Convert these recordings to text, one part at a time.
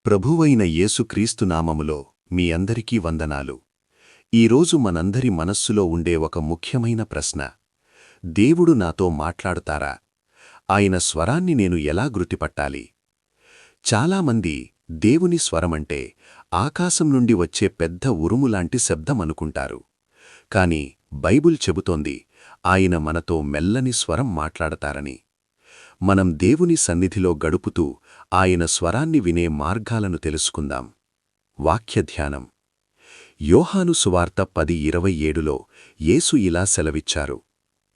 ప్రభువైన యేసుక్రీస్తు నామములో మీ అందరికీ వందనాలు. ఈరోజు మనందరి మనస్సులో ఉండే ఒక ముఖ్యమైన ప్రశ్న: దేవుడు నాతో మాట్లాడుతారా? ఆయన స్వరాన్ని నేను ఎలా గుర్తుపట్టాలి? చాలామంది దేవుని స్వరమంటే ఆకాశం నుండి వచ్చే పెద్ద ఉరుములాంటి శబ్దమనుకుంటారు. కాని బైబుల్ చెబుతోంది ఆయన మనతో మెల్లని స్వరం మాట్లాడతారని. మనం దేవుని సన్నిధిలో గడుపుతూ ఆయన స్వరాన్ని వినే మార్గాలను తెలుసుకుందాం. వాక్యధ్యానం. యోహాను సువార్త 10:27లో యేసు ఇలా సెలవిచ్చారు: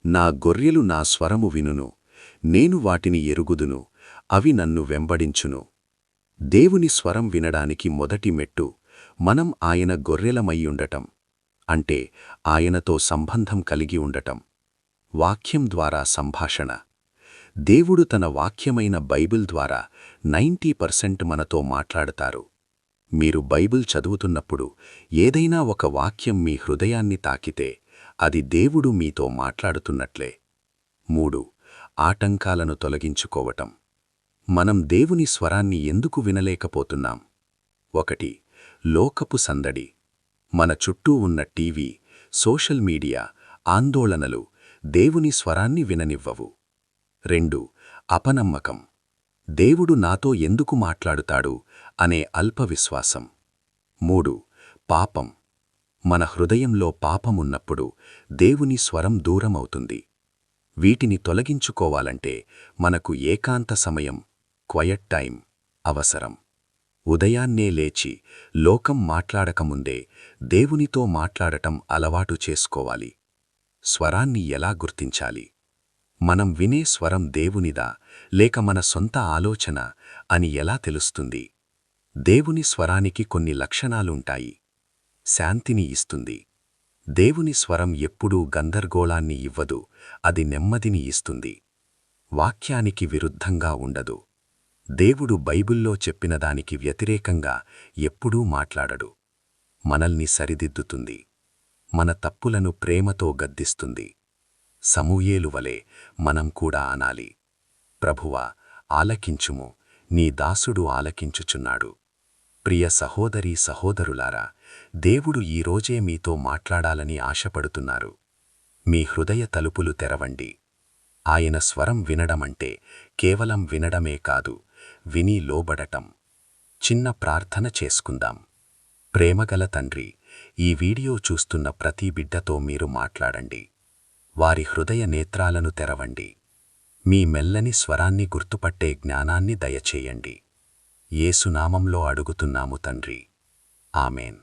నా గొర్రెలు నా స్వరము వినును, నేను వాటిని ఎరుగుదును, అవి నన్ను వెంబడించును. దేవుని స్వరం వినడానికి మొదటి మెట్టు మనం ఆయన గొర్రెలమయ్యుండటం, అంటే ఆయనతో సంబంధం కలిగి ఉండటం. వాక్యం ద్వారా సంభాషణ. దేవుడు తన వాక్యమైన బైబిల్ ద్వారా 90% మనతో మాట్లాడతారు. మీరు బైబిల్ చదువుతున్నప్పుడు ఏదైనా ఒక వాక్యం మీ హృదయాన్ని తాకితే అది దేవుడు మీతో మాట్లాడుతున్నట్లే. 3. ఆటంకాలను తొలగించుకోవటం. మనం దేవుని స్వరాన్ని ఎందుకు వినలేకపోతున్నాం? 1. లోకపు సందడి. మన చుట్టూ ఉన్న టీవీ, సోషల్ మీడియా, ఆందోళనలు దేవుని స్వరాన్ని విననివ్వవు. 2. అపనమ్మకం. దేవుడు నాతో ఎందుకు మాట్లాడుతాడు అనే అల్పవిశ్వాసం. 3. పాపం. మన హృదయంలో పాపమున్నప్పుడు దేవుని స్వరం దూరమవుతుంది. వీటిని తొలగించుకోవాలంటే మనకు ఏకాంత సమయం, క్వయట్ టైం అవసరం. ఉదయాన్నే లేచి లోకం మాట్లాడకముందే దేవునితో మాట్లాడటం అలవాటు చేసుకోవాలి. స్వరాన్ని ఎలా గుర్తించాలి? మనం వినే స్వరం దేవునిదా లేక మన సొంత ఆలోచన అని ఎలా తెలుస్తుంది? దేవుని స్వరానికి కొన్ని లక్షణాలుంటాయి. శాంతిని ఇస్తుంది. దేవుని స్వరం ఎప్పుడూ గందరగోళాన్ని ఇవ్వదు, అది నెమ్మదిని ఇస్తుంది. వాక్యానికి విరుద్ధంగా ఉండదు. దేవుడు బైబిల్లో చెప్పినదానికి వ్యతిరేకంగా ఎప్పుడూ మాట్లాడడు. మనల్ని సరిదిద్దుతుంది. మన తప్పులను ప్రేమతో గద్దిస్తుంది. సమూయేలు వలె మనం కూడా అనాలి: ప్రభువా, ఆలకించుము, నీ దాసుడు ఆలకించుచున్నాడు. ప్రియ సహోదరీ సహోదరులారా, దేవుడు ఈరోజే మీతో మాట్లాడాలని ఆశపడుతున్నారు. మీ హృదయ తలుపులు తెరవండి. ఆయన స్వరం వినడమంటే కేవలం వినడమే కాదు, విని లోబడటం. చిన్న ప్రార్థన చేసుకుందాం. ప్రేమగల తండ్రి, ఈ వీడియో చూస్తున్న ప్రతి బిడ్డతో మీరు మాట్లాడండి. వారి హృదయ నేత్రాలను తెరవండి. మీ మెల్లని స్వరాన్ని గుర్తుపట్టే జ్ఞానాన్ని దయచేయండి. యేసు నామంలో అడుగుతున్నాము తండ్రి. ఆమేన్.